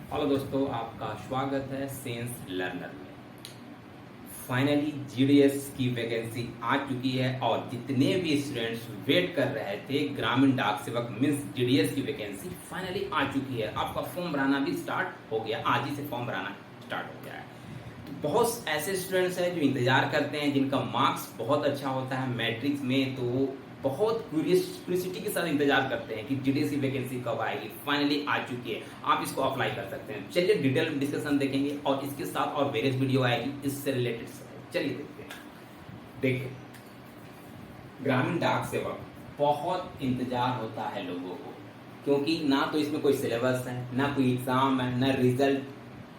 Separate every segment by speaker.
Speaker 1: Hello दोस्तों, आपका स्वागत है सेंस लर्नर में। फाइनली जीडीएस की वैकेंसी आ चुकी है और जितने भी स्टूडेंट्स वेट कर रहे थे ग्रामीण डाक सेवक मीन्स जीडीएस की वैकेंसी फाइनली आ चुकी है। आपका फॉर्म भराना भी स्टार्ट हो गया, आज ही से फॉर्म भराना स्टार्ट हो गया है। तो बहुत ऐसे स्टूडेंट्स हैं जो इंतजार करते हैं, जिनका मार्क्स बहुत अच्छा होता है मैट्रिक्स में, तो वो बहुत क्यूरियोसिटी के साथ इंतजार करते हैं कि जीडीएस की वैकेंसी कब आएगी। फाइनली आ चुकी है, आप इसको अप्लाई कर सकते हैं। चलिए डिटेल डिस्कशन देखेंगे और इसके साथ और वेरियस वीडियो आएगी इससे रिलेटेड। चलिए देखते हैं। देखिए, ग्रामीण डाक सेवक बहुत इंतजार होता है लोगों को, क्योंकि ना तो इसमें कोई सिलेबस है, ना कोई एग्जाम है, ना रिजल्ट।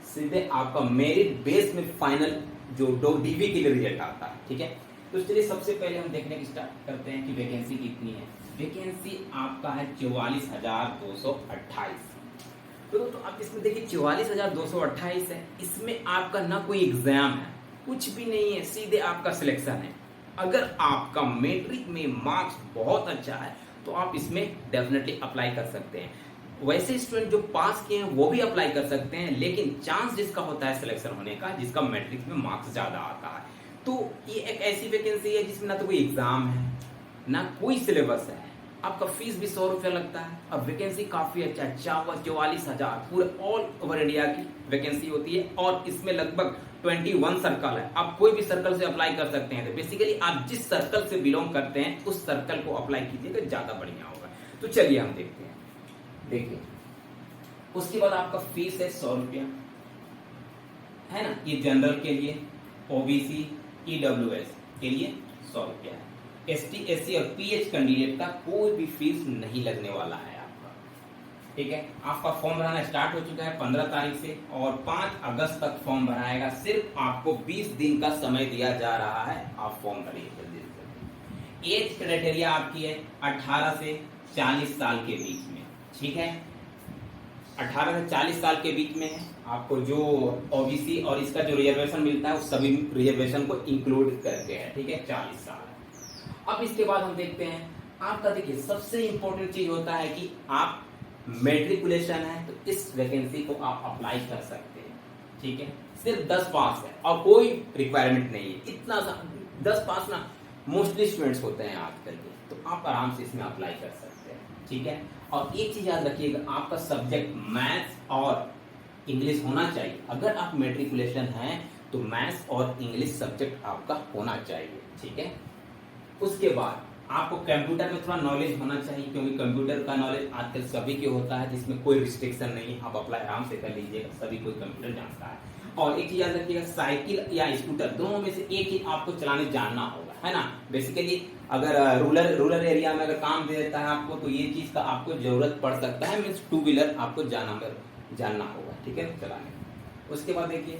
Speaker 1: सीधे आपका मेरिट बेस में फाइनल जो डीवी के लिए रिजल्ट आता है। ठीक है, तो चलिए सबसे पहले हम देखने की स्टार्ट करते हैं कि वैकेंसी कितनी है। वैकेंसी आपका है 44,228। तो आप इसमें देखिए 44,228 है। इसमें आपका ना कोई एग्जाम है, कुछ भी नहीं है, सीधे आपका सिलेक्शन है। अगर आपका मैट्रिक में मार्क्स बहुत अच्छा है तो आप इसमें डेफिनेटली अप्लाई कर सकते हैं। वैसे स्टूडेंट जो पास किए हैं वो भी अप्लाई कर सकते हैं, लेकिन चांस जिसका होता है सिलेक्शन होने का, जिसका मैट्रिक में मार्क्स ज्यादा आता है। तो ये एक ऐसी वैकेंसी है जिसमें ना तो कोई एग्जाम है, ना कोई सिलेबस है। आपका फीस भी 100 रुपया लगता है। अब वैकेंसी काफी अच्छा है, 44,000 पूरे ऑल ओवर इंडिया की वैकेंसी होती है और इसमें लगभग 21 सर्कल है। आप कोई भी सर्कल से अप्लाई कर सकते हैं। तो बेसिकली आप जिस सर्कल से बिलोंग करते हैं उस सर्कल को अप्लाई कीजिए तो ज्यादा बढ़िया होगा। तो चलिए हम देखते हैं। देखिए, उसके बाद आपका फीस है 100 रुपया, है ना। ये जनरल के लिए, ओबीसी, ईडब्ल्यूएस के लिए 100 रुपया है। एसटी, एससी और पीएच कैंडिडेट का कोई भी फीस नहीं लगने वाला है आपका। ठीक है, आपका फॉर्म भराना स्टार्ट हो चुका है 15 तारीख से और 5 अगस्त तक फॉर्म भराएगा। सिर्फ आपको 20 दिन का समय दिया जा रहा है, आप फॉर्म भरिए जल्दी से जल्दी। एज क्राइटेरिया आपकी है 18 से 40 साल के बीच में। ठीक है, 18 से 40 साल के बीच में है। आपको जो ओबीसी और इसका जो रिजर्वेशन मिलता है उस सभी रिजर्वेशन को इंक्लूड करके है। ठीक है, 40 साल। अब इसके बाद हम देखते हैं आपका। देखिए, सबसे इंपॉर्टेंट चीज होता है कि आप मेट्रिकुलेशन है तो इस वैकेंसी को आप अप्लाई कर सकते हैं। ठीक है, सिर्फ 10 पास है और कोई रिक्वायरमेंट नहीं है। इतना 10 पास ना मोस्टली स्टूडेंट्स होते हैं आजकल के, तो आप आराम से इसमें अप्लाई कर सकते हैं। ठीक है, और एक चीज याद रखिएगा, आपका सब्जेक्ट मैथ्स और इंग्लिश होना चाहिए। अगर आप मेट्रिकुलेशन है तो मैथ्स और इंग्लिश सब्जेक्ट आपका होना चाहिए। ठीक है, उसके बाद आपको कंप्यूटर में थोड़ा नॉलेज होना चाहिए, क्योंकि कंप्यूटर का नॉलेज आजकल सभी के होता है, जिसमें कोई रिस्ट्रिक्शन नहीं है। आप अप्लाई आराम से कर लीजिएगा, सभी कोई कंप्यूटर जानता है। और एक चीज याद रखिएगा, साइकिल या स्कूटर दोनों में से एक ही आपको चलाने जानना होगा, है ना। बेसिकली अगर रूरल एरिया में अगर काम दे देता है आपको, तो ये चीज का आपको जरूरत पड़ सकता है, मीन्स 2 व्हीलर आपको जानना होगा। ठीक है, चलाने। उसके बाद देखिए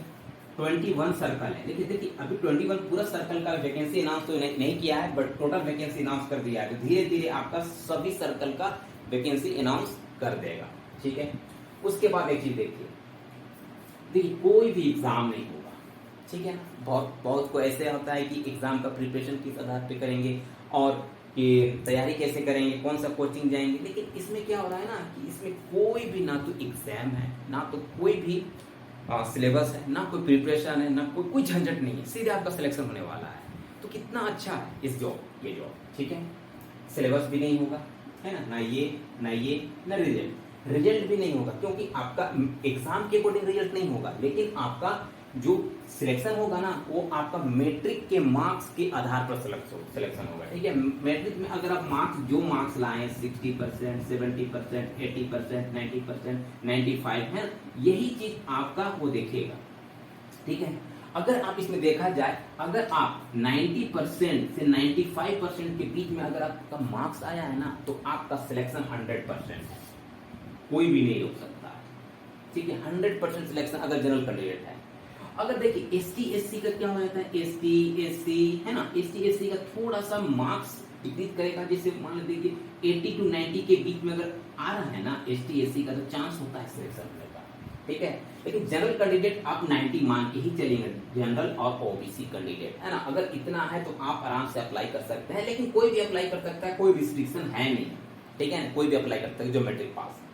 Speaker 1: 21 सर्कल है। देखिए अभी 21 पूरा सर्कल का वैकेंसी अनाउंस तो नहीं किया है, बट टोटल वैकेंसी अनाउंस कर दिया है। तो धीरे धीरे आपका सभी सर्कल का वैकेंसी अनाउंस कर देगा। ठीक है, उसके बाद एक चीज देखिए कोई भी एग्जाम नहीं होगा। ठीक है ना, बहुत को ऐसे होता है कि एग्जाम का प्रिपरेशन किस आधार पे करेंगे और कि तैयारी कैसे करेंगे, कौन सा कोचिंग जाएंगे। लेकिन इसमें क्या हो रहा है ना कि इसमें कोई भी ना तो एग्जाम है, ना तो कोई भी सिलेबस है, ना कोई प्रिपरेशन है, ना कोई झंझट नहीं है। सीधे आपका सिलेक्शन होने वाला है। तो कितना अच्छा है ये जॉब। ठीक है, सिलेबस भी नहीं होगा, है ना, ना रिजल्ट भी नहीं होगा, क्योंकि आपका एग्जाम के अकॉर्डिंग रिजल्ट नहीं होगा, लेकिन आपका जो सिलेक्शन होगा ना वो आपका मैट्रिक के मार्क्स के आधार पर सिलेक्शन होगा। ठीक है, मैट्रिक में अगर आप जो मार्क्स लाए 60%, 70%, 80%, 90%, 95 है, यही चीज आपका वो देखेगा। ठीक है, अगर आप इसमें देखा जाए, अगर आप 90% से 95% के बीच में अगर आपका मार्क्स आया है ना, तो आपका सिलेक्शन 100% है, कोई भी नहीं रोक सकता। ठीक है, 100% सिलेक्शन अगर जनरल कैंडिडेट है। अगर देखिए एसटी एससी का क्या होता है, एसटी एससी है ना, एसटी एससी का थोड़ा सा मार्क्स डिक्रीज करेगा। जैसे मान लीजिए 80 to 90 के बीच में अगर आ रहा है ना एसटी एससी का, तो चांस होता है सिलेक्शन होने का। ठीक है, लेकिन जनरल कैंडिडेट आप 90 मान के ही चलेंगे, जनरल और ओबीसी कैंडिडेट, है ना। अगर इतना है तो आप आराम से अप्लाई कर सकते हैं, लेकिन कोई भी अप्लाई कर सकता है, कोई रिस्ट्रिक्शन है नहीं। ठीक है, कोई भी अप्लाई कर सकता है जो मैट्रिक पास है।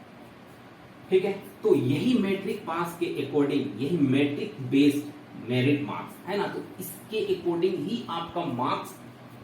Speaker 1: ठीक है, तो यही मैट्रिक पास के अकॉर्डिंग, यही मैट्रिक बेस्ड मेरिट मार्क्स है ना, तो इसके अकॉर्डिंग ही आपका मार्क्स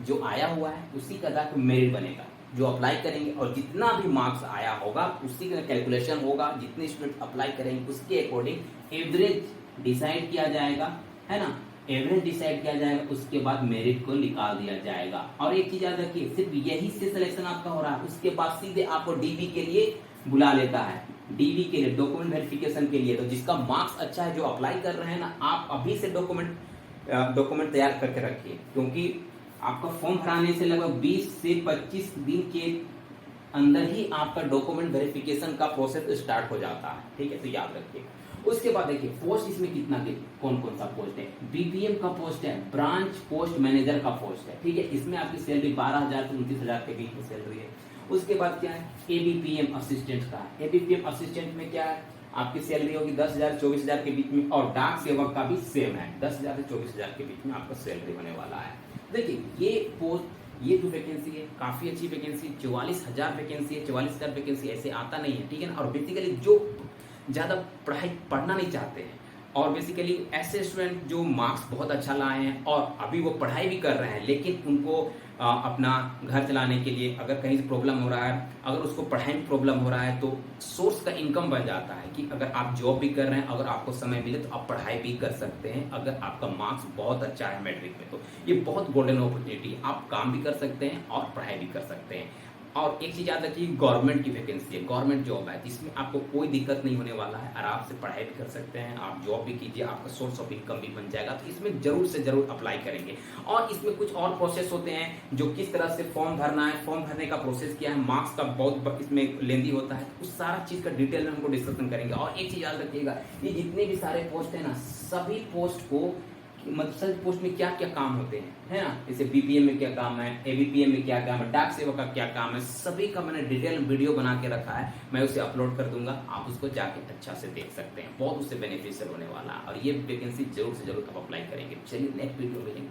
Speaker 1: जो आया हुआ है उसी का आधार पर मेरिट बनेगा जो अप्लाई करेंगे, और जितना भी मार्क्स आया होगा उसी का कैलकुलेशन होगा, जितने स्टूडेंट अप्लाई करेंगे उसके अकॉर्डिंग एवरेज डिसाइड किया जाएगा, है ना, एवरेज डिसाइड किया जाएगा, उसके बाद मेरिट को निकाल दिया जाएगा। और एक चीज याद रखिए, सिर्फ यही से सिलेक्शन आपका हो रहा है, उसके बाद सीधे आपको डीबी के लिए बुला लेता है, डीबी के लिए डॉक्यूमेंट वेरिफिकेशन के लिए। तो जिसका मार्क्स अच्छा है, जो अप्लाई कर रहे हैं ना, आप अभी से डॉक्यूमेंट तैयार करके रखिए, क्योंकि आपका फॉर्म भराने से लगभग 20 से 25 दिन के अंदर ही आपका डॉक्यूमेंट वेरिफिकेशन का प्रोसेस स्टार्ट हो जाता है, ठीक है, तो याद रखिए। उसके बाद देखिए पोस्ट इसमें कितना के कौन कौन सा पोस्ट है, बीपीएम का पोस्ट है, ब्रांच पोस्ट मैनेजर का पोस्ट है, ठीक है, इसमें आपकी सैलरी 12,000 से 29,000 के बीच में सैलरी है। उसके बाद क्या है, एबीपीएम असिस्टेंट का, एबीपीएम असिस्टेंट में क्या है, आपकी सैलरी होगी 10,000 24,000 के बीच में, और डाक सेवक का भी सेम है, 10,000 से 24,000 के बीच में आपका सैलरी होने वाला है। देखिए ये पोस्ट, ये जो वैकेंसी है काफी अच्छी वैकेंसी, 44,000 वैकेंसी है, 44,000 वैकेंसी ऐसे आता नहीं है, ठीक है ना। और बेसिकली जो ज्यादा पढ़ना नहीं चाहते हैं, और बेसिकली ऐसे स्टूडेंट जो मार्क्स बहुत अच्छा लाए हैं और अभी वो पढ़ाई भी कर रहे हैं, लेकिन उनको अपना घर चलाने के लिए अगर कहीं से प्रॉब्लम हो रहा है, अगर उसको पढ़ाई में प्रॉब्लम हो रहा है, तो सोर्स का इनकम बन जाता है कि अगर आप जॉब भी कर रहे हैं, अगर आपको समय मिले तो आप पढ़ाई भी कर सकते हैं। अगर आपका मार्क्स बहुत अच्छा है मैट्रिक में, तो ये बहुत गोल्डन अपॉर्चुनिटी है, आप काम भी कर सकते हैं और पढ़ाई भी कर सकते हैं। और एक चीज याद रखिए, गवर्नमेंट की वैकेंसी है, गवर्नमेंट जॉब है, जिसमें आपको कोई दिक्कत नहीं होने वाला है, आराम से पढ़ाई भी कर सकते हैं, आप जॉब भी कीजिए, आपका सोर्स ऑफ इनकम भी बन जाएगा, तो इसमें जरूर से जरूर अप्लाई करेंगे। और इसमें कुछ और प्रोसेस होते हैं, जो किस तरह से फॉर्म भरना है, फॉर्म भरने का प्रोसेस क्या है, मार्क्स का बहुत इसमें लेंदी होता है, उस सारा चीज का डिटेल में हमको डिस्कशन करेंगे। और एक चीज याद रखिएगा, ये जितने भी सारे पोस्ट है ना, सभी पोस्ट को मतलब पोस्ट में क्या क्या काम होते हैं, है ना, जैसे बीपीएम में क्या काम है, एबीपीएम में क्या काम है, डाक सेवक का क्या काम है, सभी का मैंने डिटेल वीडियो बना के रखा है, मैं उसे अपलोड कर दूंगा, आप उसको जाके अच्छा से देख सकते हैं, बहुत उससे बेनिफिशियल होने वाला है। और ये वैकेंसी जरूर से जरूर आप अप्लाई करेंगे। चलिए नेक्स्ट वीडियो मिलेंगे।